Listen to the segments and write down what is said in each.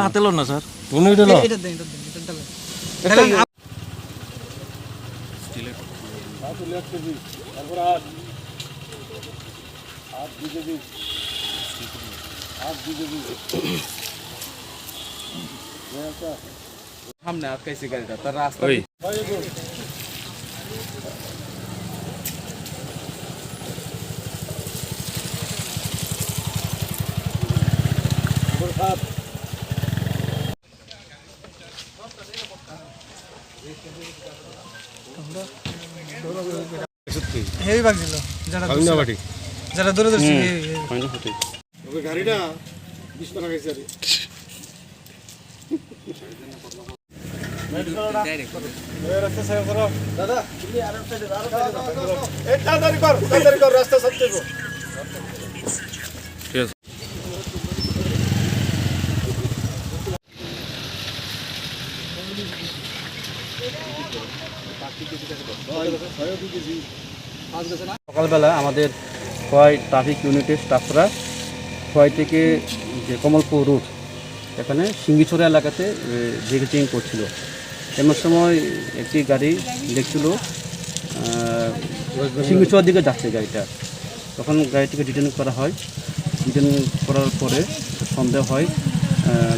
হাতে লো না স্যার, সামনে আটকাইছে গাড়িটা, তার রাস্তা হেভি বাগছিল যারা দূরে দূরে গাড়িটা 20 টাকা গেছে আর দাদা এই তাড়াতাড়ি কর রাস্তা সবচেয়ে সকালবেলা আমাদের খোয়াই ট্রাফিক ইউনিটের স্টাফরা খোয়াই থেকে যে কমলপুর রুট এখানে সিঙ্গিছড়া এলাকাতে ভিজিটিং করছিল। এমন সময় একটি গাড়ি দেখছিল সিঙ্গিছড়ার দিকে যাচ্ছে গাড়িটা। তখন গাড়িটিকে ডিটেন করা হয়। ডিটেন করার পরে সন্দেহ হয়,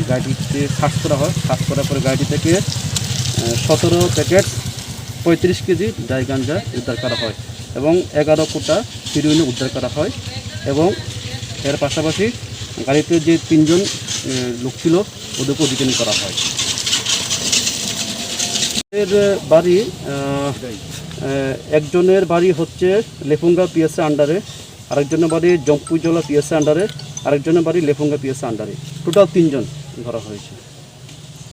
গাড়িটিকে সার্চ করা হয়। সার্চ করার পরে গাড়িটি থেকে 17 প্যাকেট 35 কেজি ড্রাই গাঞ্জা উদ্ধার করা হয় এবং 11 কোটা হিরোইন উদ্ধার করা হয় এবং এর পাশাপাশি গাড়িতে যে 3 জন লোক ছিল ওদেরকেও ডিটেন করা হয়। এর বাড়ি একজনের বাড়ি হচ্ছে লেফুঙ্গা পিএসএ আন্ডারে, আরেকজনের বাড়ি জম্পুজলা পিএসএ আন্ডারে, আরেকজনের বাড়ি লেফুঙ্গা পিএসএ আন্ডারে। টোটাল 3 জন ধরা হয়েছে।